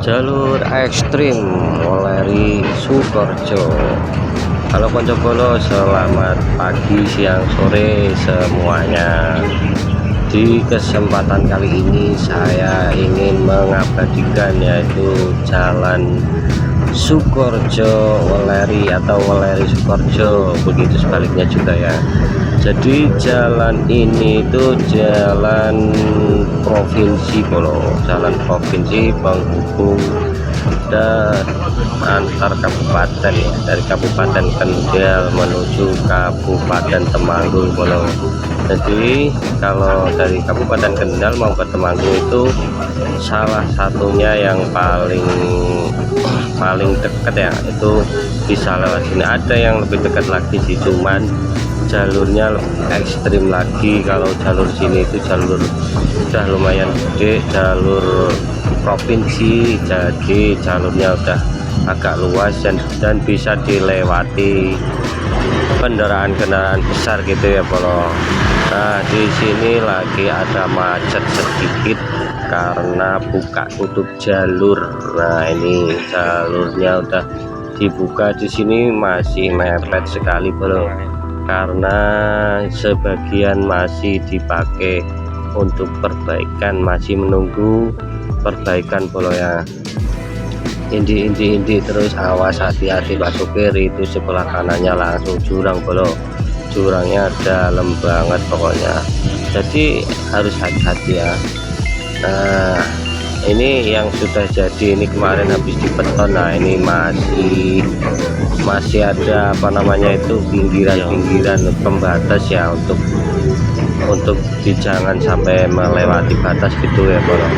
Jalur ekstrim Weleri Sukorejo. Halo konco bolo, selamat pagi, siang, sore semuanya. Di kesempatan kali ini saya ingin mengabadikan yaitu Jalan Sukorejo Weleri atau Weleri Sukorejo, begitu sebaliknya juga ya. Jadi jalan ini itu jalan provinsi bolo, jalan provinsi penghubung dan antar kabupaten ya, dari Kabupaten Kendal menuju Kabupaten Temanggung bolo. Jadi kalau dari Kabupaten Kendal mau ke Temanggung itu salah satunya yang paling dekat ya, itu bisa lewat sini. Ada yang lebih dekat lagi sih, cuman jalurnya lebih ekstrim lagi. Kalau jalur sini itu jalur udah lumayan gede, jalur provinsi, jadi jalurnya udah agak luas dan bisa dilewati kendaraan-kendaraan besar gitu ya bolo. Nah di sini lagi ada macet sedikit karena buka tutup jalur. Nah ini jalurnya udah dibuka, di sini masih mepet sekali bolo, karena sebagian masih dipakai untuk perbaikan, masih menunggu perbaikan bolo ya. Indi terus awas, hati-hati Pak Supir, itu sebelah kanannya langsung jurang bolo, jurangnya dalam banget pokoknya, jadi harus hati-hati ya. Nah ini yang sudah jadi, ini kemarin habis dibeton. Nah ini masih ada apa namanya itu, pinggiran pembatas ya, untuk jangan sampai melewati batas gitu ya bro.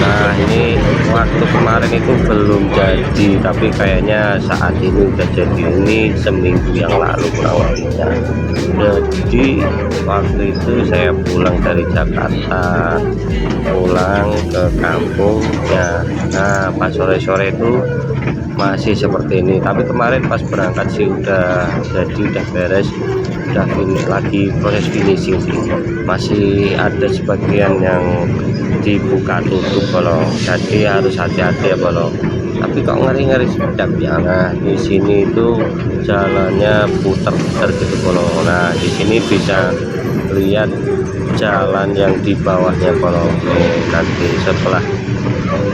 Nah ini waktu kemarin itu belum jadi, tapi kayaknya saat ini udah jadi. Ini seminggu yang lalu kurang lebihnya. Jadi waktu itu saya pulang dari Jakarta, pulang ke kampung ya. Nah pas sore-sore itu masih seperti ini, tapi kemarin pas berangkat sih udah jadi, udah beres, udah finish, lagi proses finishing sih. Masih ada sebagian yang dibuka tutup kalau, jadi harus hati-hati ya bolo. Tapi kok ngeri-ngeri sedap ya. Nah di sini itu jalannya putar-putar gitu bolo. Nah di sini bisa lihat jalan yang di bawahnya bolo. Nanti sebelah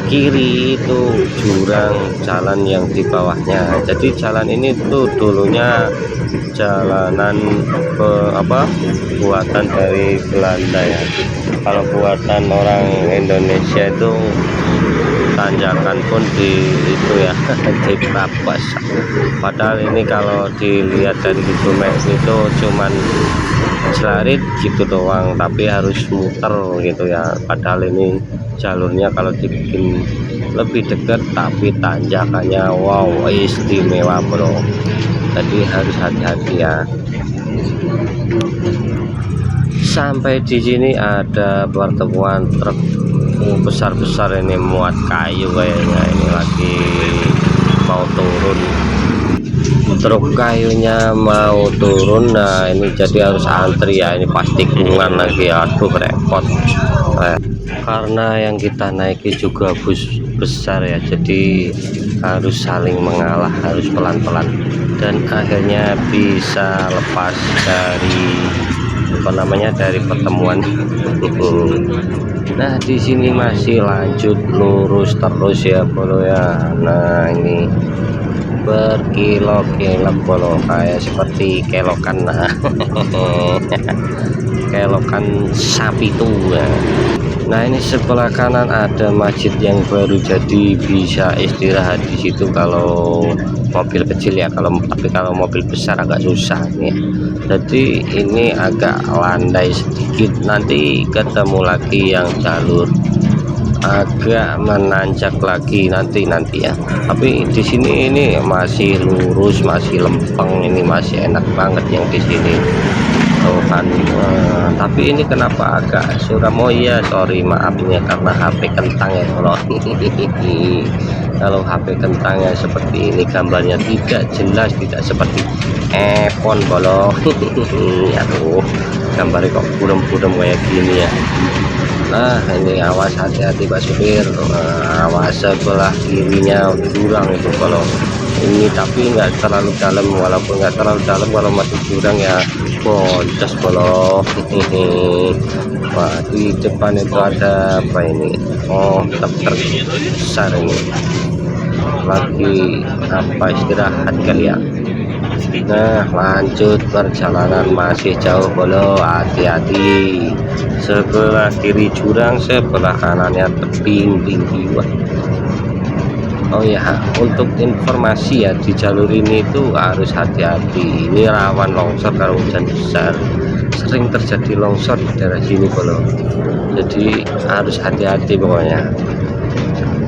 kiri itu jurang jalan yang di bawahnya. Jadi jalan ini tuh dulunya jalanan buatan dari Belanda ya. Kalau buatan orang Indonesia itu tanjakan pun di itu ya diterabas. Padahal ini kalau dilihat dari Google Maps itu cuman selarit gitu doang, tapi harus muter gitu ya. Padahal ini jalurnya kalau dibikin lebih dekat, tapi tanjakannya wow istimewa bro. Jadi harus hati-hati ya. Sampai di sini ada pertemuan truk besar-besar, ini muat kayu kayaknya. Ini lagi mau turun, truk kayunya mau turun. Nah ini jadi harus antri ya, ini pasti tikungan lagi, aduh repot. Karena yang kita naiki juga bus besar ya, jadi harus saling mengalah, harus pelan-pelan, dan akhirnya bisa lepas dari pertemuan. Nah di sini masih lanjut lurus terus ya bolo ya. Nah ini berkilok-kilok bolo, kayak seperti kelokan. Nah kelokan sapi tua. Nah ini sebelah kanan ada masjid yang baru jadi, bisa istirahat di situ kalau mobil kecil ya. Tapi kalau mobil besar agak susah nih. Jadi ini agak landai sedikit, nanti ketemu lagi yang jalur agak menanjak lagi nanti ya. Tapi di sini ini masih lurus, masih lempeng, ini masih enak banget yang di sini. Kan tapi ini kenapa agak suram? Oh iya sorry, maafnya karena HP kentang ya kalau kalau HP kentangnya seperti ini gambarnya tidak jelas, tidak seperti iPhone bolo. Aduh gambarnya kok burem-burem kayak gini ya. Nah ini awas, hati-hati Pak supir. Awas sebelah kirinya jurang itu kalau ini, tapi nggak terlalu dalam, walaupun nggak terlalu dalam, kalau masuk jurang ya boncos kalau. Wah di depan itu ada apa ini? Oh truk besar ini lagi apa, istirahat kali ya. Nah lanjut perjalanan, masih jauh bolo, hati-hati. Sebelah kiri jurang, sebelah kanannya tebing tinggi. Wah. Oh ya, untuk informasi ya, di jalur ini itu harus hati-hati, ini rawan longsor kalau hujan besar, sering terjadi longsor di daerah sini bolo, jadi harus hati-hati pokoknya,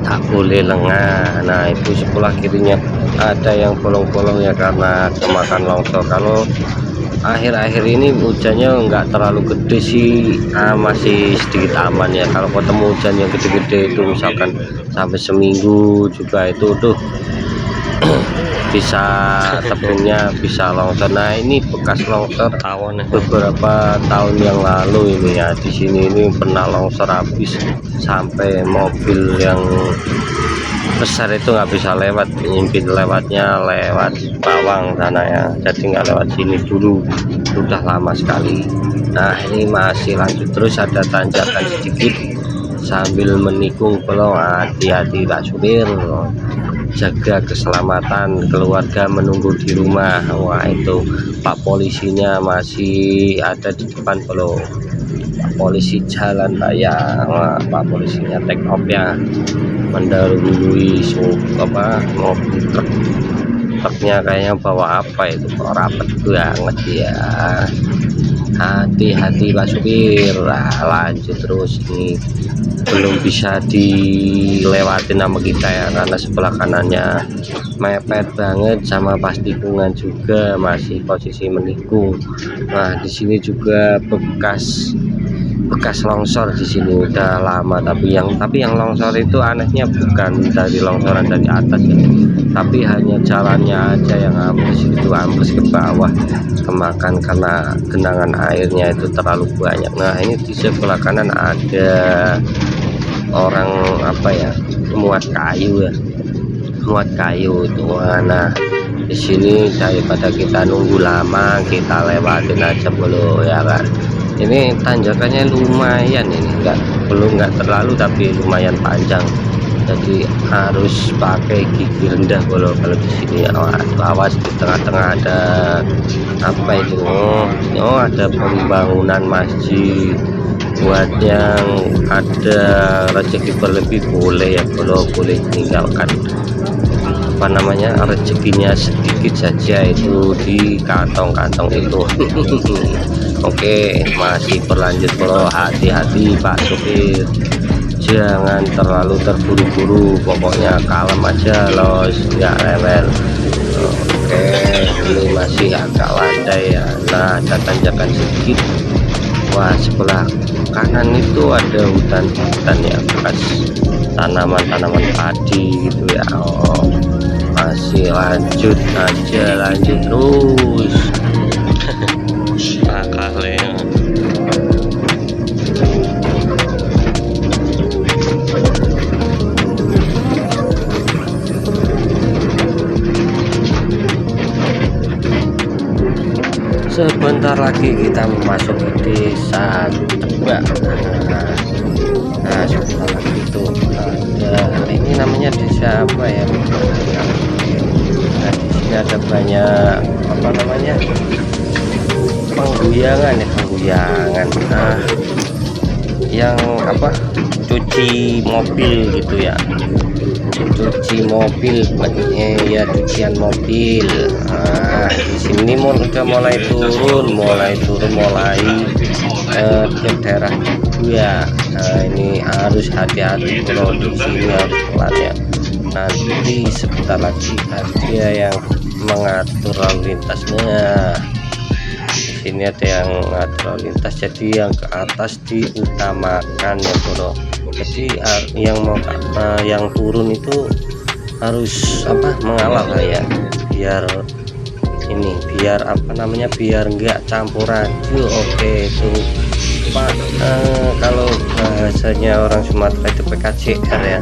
tak boleh lengah. Nah itu sebelah kirinya ada yang bolong-bolong ya karena kemakan longsor. Kalau akhir-akhir ini hujannya nggak terlalu gede sih, masih sedikit aman ya. Kalau ketemu hujan yang gede-gede itu misalkan sampai seminggu juga itu tuh bisa tebingnya bisa longsor. Nah ini bekas longsor tahun beberapa tahun yang lalu ini ya, di sini ini pernah longsor habis sampai mobil yang besar itu nggak bisa lewat, nyimpit lewatnya lewat bawang sana ya, jadi nggak lewat sini dulu, sudah lama sekali. Nah ini masih lanjut terus, ada tanjakan sedikit sambil menikung belum, hati-hati Pak supir, jaga keselamatan keluarga menunggu di rumah. Wah itu Pak polisinya masih ada di depan belum, Pak polisi jalan raya. Wah, Pak polisinya take off ya, mendahului mobil truknya, kayaknya bawa apa itu kok rapet banget ya. Hati-hati Pak supir. Nah, lanjut terus, ini belum bisa dilewatin sama kita ya karena sebelah kanannya mepet banget sama pas tikungan juga masih posisi menikung. Nah di sini juga bekas longsor di sini udah lama, tapi yang longsor itu anehnya bukan dari longsoran dari atas ya, tapi hanya jalannya aja yang ambles, itu ambles ke bawah, kemakan karena genangan airnya itu terlalu banyak. Nah ini di sebelah kanan ada orang apa ya, muat kayu ya, muat kayu itu. Nah di sini daripada kita nunggu lama, kita lewatin aja dulu ya kan. Ini tanjakannya lumayan, ini nggak terlalu tapi lumayan panjang, jadi harus pakai gigi rendah kalau di sini. Awas di tengah-tengah ada apa itu, oh ada pembangunan masjid, buat yang ada rezeki berlebih boleh ya, kalau boleh tinggalkan apa namanya rezekinya sedikit saja itu di kantong-kantong itu. Oke masih berlanjut bro, hati-hati Pak supir, jangan terlalu terburu-buru, pokoknya kalem aja los, nggak rewel. Oke ini masih agak landai ya. Nah ada tanjakan sedikit. Wah sebelah kanan itu ada hutan ya, bekas tanaman padi gitu ya. Oh masih lanjut aja, lanjut terus. Akalnya sebentar lagi kita masuk ke desa Tebak. Nah sebentar lagi itu ada, ini namanya desa apa ya, nah di sini ada banyak apa namanya pengguyangan ya, pengguyangan. Nah yang apa, cuci mobil gitu ya, cuci mobil ya, cucian mobil. Nah di sini udah mulai turun ke daerah ya. Nah ini harus hati-hati kalau di sini, harus pelan ya, nanti sebentar lagi ada yang mengatur lalu lintasnya. Sini ada yang mengatur lalu lintas, jadi yang ke atas diutamakan ya bro. Jadi yang turun itu harus apa, mengalah lah ya, biar ini, biar apa namanya, biar enggak campur raju. Oke itu Pak, kalau bahasanya orang Sumatera itu PKCR ya.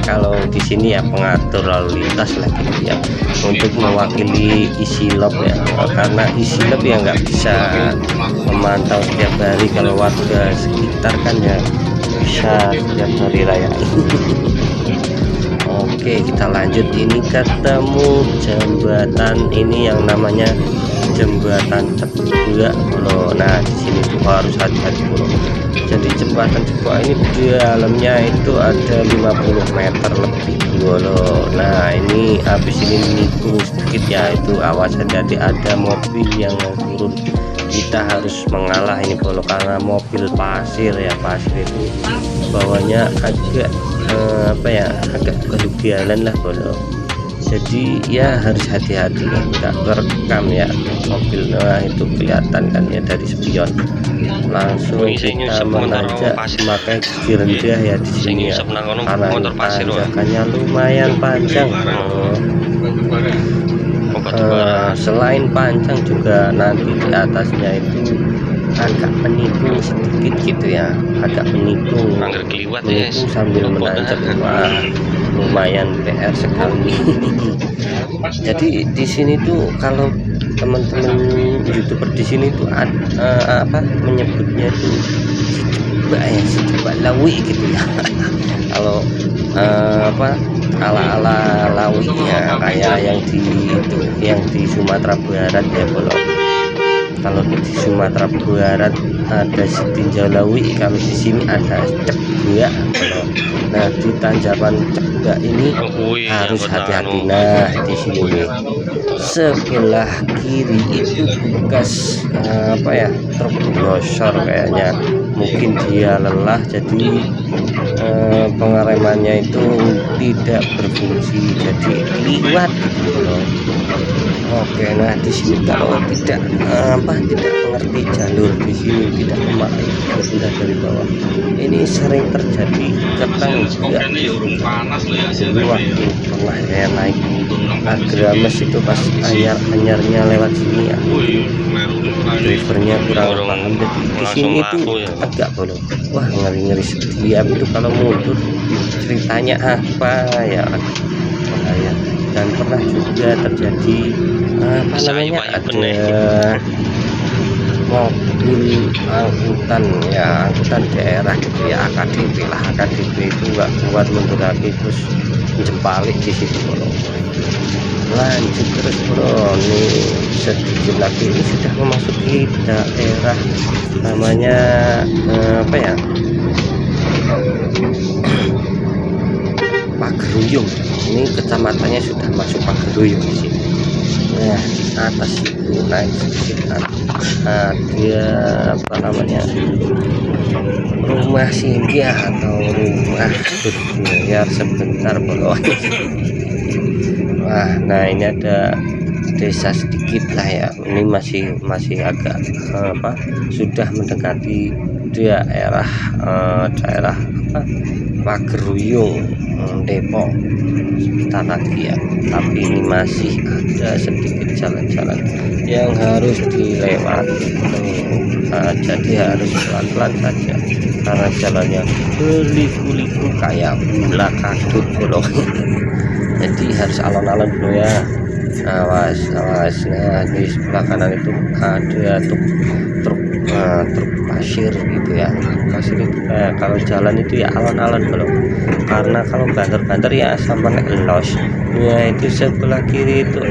Kalau di sini ya pengatur lalu lintas lah gitu ya, untuk mewakili Isilop ya, karena Isilop ya nggak bisa memantau setiap hari, kalau warga sekitar kan ya bisa setiap hari raya. Oke, kita lanjut. Ini ketemu jembatan ini yang namanya jembatan Cebua bro. Nah di sini tuh harus hati-hati bro. Jadi jembatan Cebua ini di dalamnya itu ada 50 meter lebih bro. Nah ini habis ini nikung sedikit ya, itu awas hati-hati, ada mobil yang mau turun, kita harus mengalah ini bro, karena mobil pasir ya, pasir itu bawahnya agak apa ya, agak kehujanan lah bro. Jadi ya harus hati-hati ya, nggak terekam ya mobil. Nah itu kelihatan kan ya dari spion, langsung kita menanjak, makanya gigi rendah ya di sini ya, karena tanjakannya lumayan panjang. Selain panjang juga nanti di atasnya itu agak menikung sedikit gitu ya, agak menikung sambil menanjak. Wah lumayan PR sekali. Jadi di sini tuh kalau teman-teman YouTuber di sini tuh apa menyebutnya tuh si Cebak Lawi gitu ya. Kalau apa ala-ala Lawinya kayak yang di itu, yang di Sumatera Barat ya bro. Kalau di Sumatera Barat ada Sitinjau Lawi, kalau di sini ada Cebak. Nah di tanjakan Cebak ini harus hati-hati. Nah di sini sebelah kiri itu bekas apa ya, truk losor kayaknya, mungkin dia lelah jadi pengeremannya itu tidak berfungsi, jadi liwat gitu loh. Oke, nah di sini kalau tidak tidak mengerti jalur di sini, tidak memakai rendah dari bawah, ini sering terjadi ketang juga. Dulu waktu pernah saya naik Agrames itu pas anyar-anyarnya lewat sini ya, drivernya kurang paham, jadi di sini itu agak bolong. Wah ngeri-ngeri setiap itu kalau mundur, ceritanya apa ya, bahaya. Dan pernah juga terjadi apa namanya, ada mobil angkutan ya, angkutan daerah gitu ya, AKDP lah, AKDP itu nggak kuat mundur lagi, terus jempalik di situ bro. Lanjut terus bro, nih sedikit lagi ini sudah memasuki daerah namanya apa ya, Pageruyung. Ini kecamatannya sudah masuk Pageruyung di sini. Nah di atas itu naik sedikit ada apa namanya, rumah singgah atau rumah berbayar sebentar bro. Wah nah ini ada desa sedikit lah ya, ini masih agak apa, sudah mendekati daerah daerah apa, Pageruyung Depok sebentar lagi ya, tapi ini masih ada sedikit jalan-jalan yang harus dilewati. Jadi harus pelan-pelan saja karena jalannya berliku-liku kayak bola kadut bro. Jadi harus alon-alon dulu ya, awas. Nah di sebelah kanan itu ada truk pasir gitu ya, pasir itu kalau jalan itu ya alon-alon bro, karena kalau banter-banter ya sama los. Ya itu sebelah kiri itu